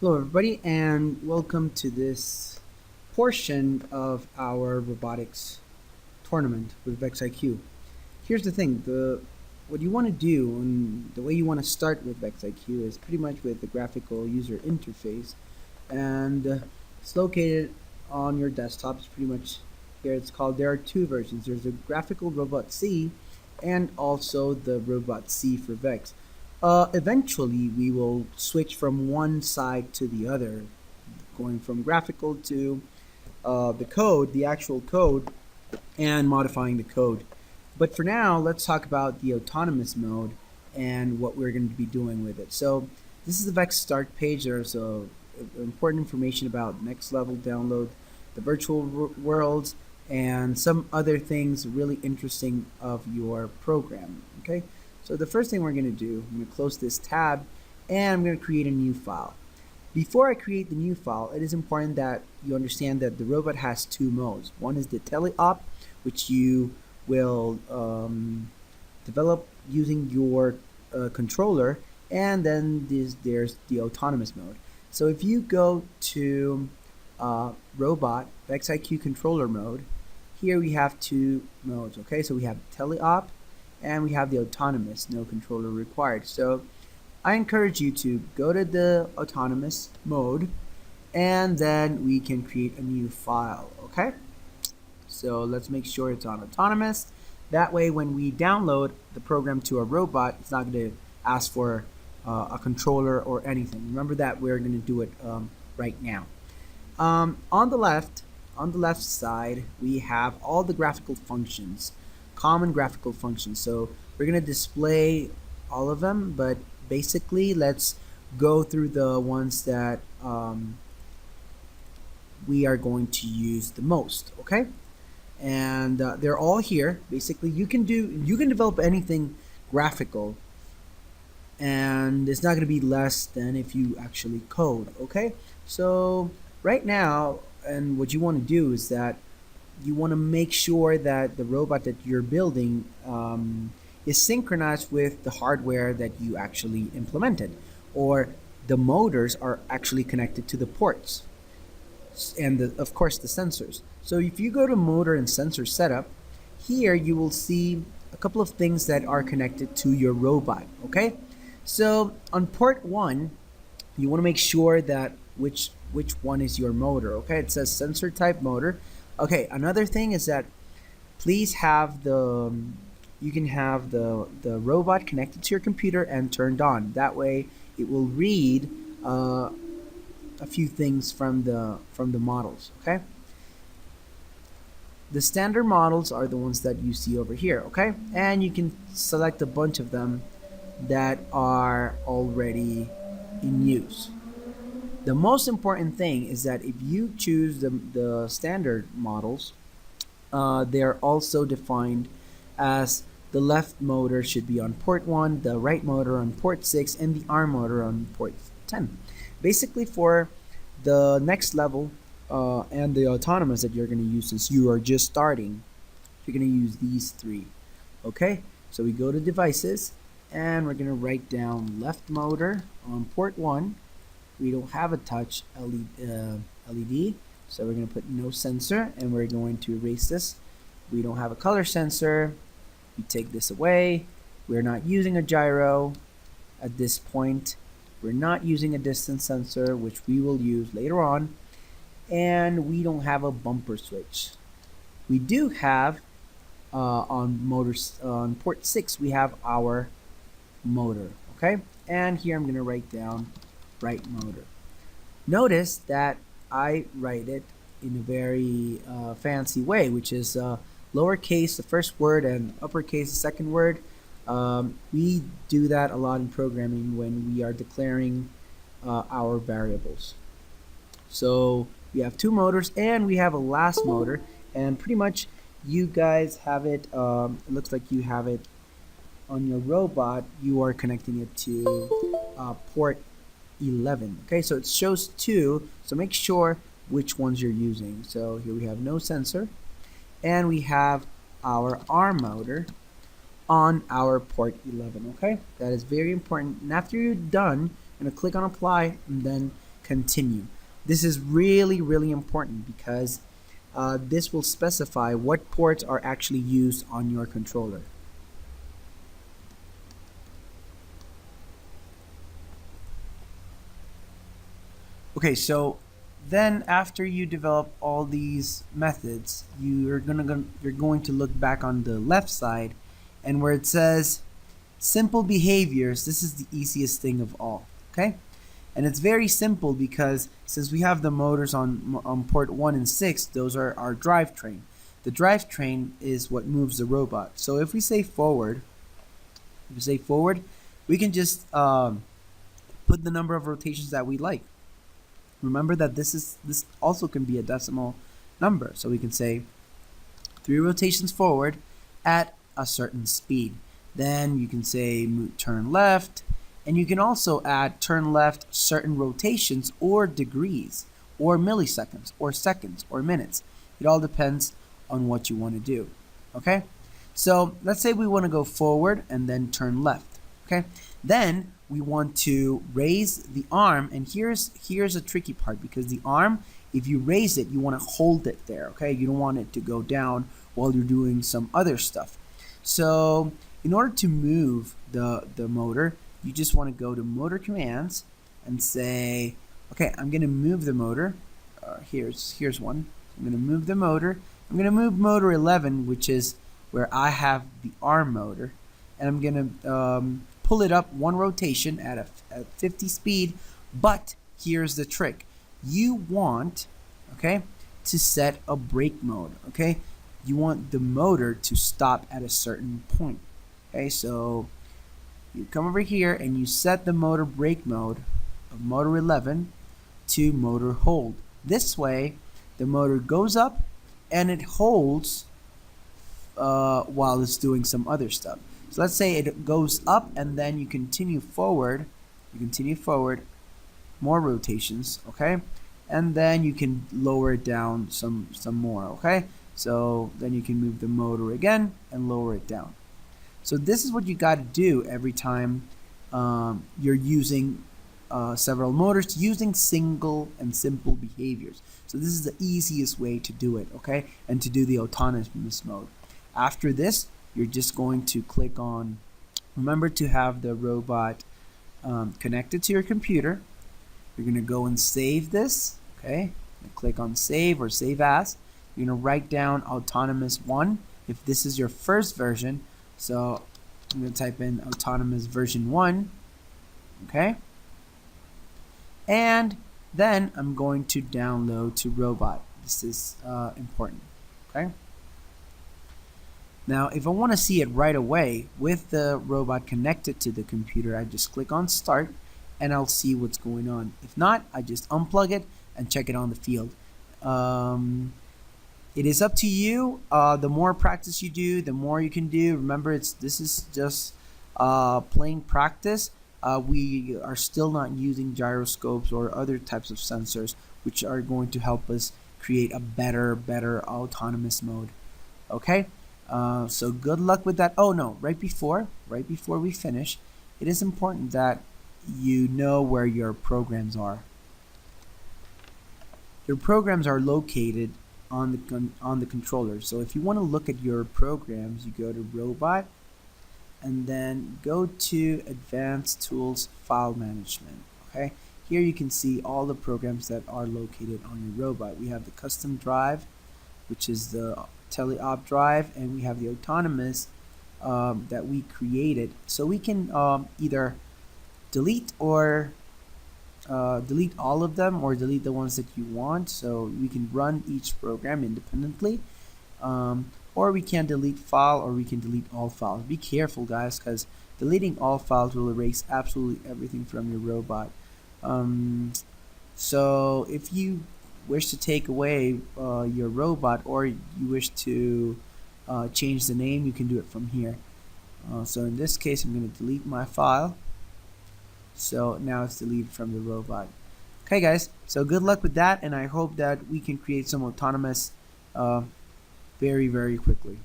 Hello, everybody, and welcome to this portion of our robotics tournament with VEXIQ. Here's the thing: what you want to do and the way you want to start with VEXIQ is pretty much with the graphical user interface, and it's located on your desktop. It's pretty much here. It's called. There are two versions. There's a graphical robot C, and also the robot C for Vex. Eventually, we will switch from one side to the other, going from graphical to the code, the actual code, and modifying the code. But for now, let's talk about the autonomous mode and what we're going to be doing with it. So this is the Vex start page. There's important information about next level download, the virtual worlds, and some other things really interesting of your program. Okay, so the first thing we're going to do, I'm going to close this tab, and I'm going to create a new file. Before I create the new file, it is important that you understand that the robot has two modes. One is the teleop, which you will develop using your controller, and then there's the autonomous mode. So if you go to robot VEXIQ controller mode, here we have two modes. Okay, so we have teleop and we have the autonomous, no controller required. So I encourage you to go to the autonomous mode, and then we can create a new file. Okay, so let's make sure it's on autonomous. That way, when we download the program to a robot, it's not going to ask for a controller or anything. Remember that we're going to do it right now. On the left side, we have all the graphical functions, common graphical functions. So we're going to display all of them, but basically, let's go through the ones that we are going to use the most. Okay, and they're all here. Basically, you can develop anything graphical, and it's not going to be less than if you actually code. Okay, so right now, and what you want to do is that you want to make sure that the robot that you're building is synchronized with the hardware that you actually implemented, or the motors are actually connected to the ports, and of course the sensors. So if you go to motor and sensor setup, here you will see a couple of things that are connected to your robot. Okay, so on port 1, you want to make sure that which one is your motor. Okay, it says sensor type motor. Okay, another thing is that please have you can have the robot connected to your computer and turned on. That way it will read a few things from the models. Okay, the standard models are the ones that you see over here. Okay, and you can select a bunch of them that are already in use. The most important thing is that if you choose the standard models, they are also defined as the left motor should be on port 1, the right motor on port 6, and the arm motor on port 10. Basically, for the next level and the autonomous that you're going to use, since you are just starting, you're going to use these three. Okay, so we go to devices, and we're going to write down left motor on port 1. We don't have a touch LED, so we're going to put no sensor, and we're going to erase this. We don't have a color sensor. We take this away. We're not using a gyro at this point. We're not using a distance sensor, which we will use later on, and we don't have a bumper switch. We do have on port 6, we have our motor. Okay, and here I'm going to write down right motor. Notice that I write it in a very fancy way, which is lowercase the first word and uppercase the second word. We do that a lot in programming when we are declaring our variables. So we have two motors, and we have a last motor, and pretty much you guys have it. It looks like you have it on your robot. You are connecting it to port 11. Okay, so it shows two, so make sure which ones you're using. So here we have no sensor, and we have our arm motor on our port 11. Okay, that is very important. And after you're done, I'm going to click on apply, and then continue. This is really, really important because this will specify what ports are actually used on your controller. Okay, so then after you develop all these methods, you're going to look back on the left side, and where it says simple behaviors, this is the easiest thing of all. Okay, and it's very simple because since we have the motors on port 1 and 6, those are our drivetrain. The drivetrain is what moves the robot. So if we say forward, we can just put the number of rotations that we like. Remember that this also can be a decimal number, so we can say 3 rotations forward at a certain speed. Then you can say turn left, and you can also add turn left certain rotations or degrees or milliseconds or seconds or minutes. It all depends on what you want to do. Okay, so let's say we want to go forward and then turn left. Okay, then we want to raise the arm, and here's a tricky part, because the arm, if you raise it, you want to hold it there. Okay, you don't want it to go down while you're doing some other stuff. So in order to move the motor, you just want to go to motor commands and say, okay, I'm going to move the motor. Here's one. I'm going to move the motor. I'm going to move motor 11, which is where I have the arm motor, and I'm going to pull it up 1 rotation at 50 speed. But here's the trick: you want, okay, to set a brake mode. Okay, you want the motor to stop at a certain point. Okay, so you come over here and you set the motor brake mode of motor 11 to motor hold. This way the motor goes up and it holds while it's doing some other stuff. So let's say it goes up and then you continue forward, more rotations, okay? And then you can lower it down some more, okay? So then you can move the motor again and lower it down. So this is what you got to do every time you're using several motors, using single and simple behaviors. So this is the easiest way to do it, okay? And to do the autonomous mode. After this, you're just going to click on, remember to have the robot connected to your computer. You're going to go and save this, okay? Click on save or save as. You're going to write down Autonomous1 if this is your first version. So I'm going to type in Autonomous version 1, okay? And then I'm going to download to robot. This is important, okay? Now, if I want to see it right away with the robot connected to the computer, I just click on start and I'll see what's going on. If not, I just unplug it and check it on the field. It is up to you. The more practice you do, the more you can do. Remember, this is just plain practice. We are still not using gyroscopes or other types of sensors, which are going to help us create a better autonomous mode. Okay. So good luck with that. Oh no, right before we finish, it is important that you know where your programs are. Your programs are located on the controller. So if you want to look at your programs, you go to robot and then go to advanced tools file management. Okay, here you can see all the programs that are located on your robot. We have the custom drive, which is the teleop drive, and we have the autonomous that we created. So we can either delete or delete all of them or delete the ones that you want. So we can run each program independently, or we can delete file, or we can delete all files. Be careful, guys, because deleting all files will erase absolutely everything from your robot. So if you wish to take away your robot, or you wish to change the name, you can do it from here. So in this case, I'm going to delete my file. So now it's deleted from the robot. Okay, guys, so good luck with that, and I hope that we can create some autonomous very quickly.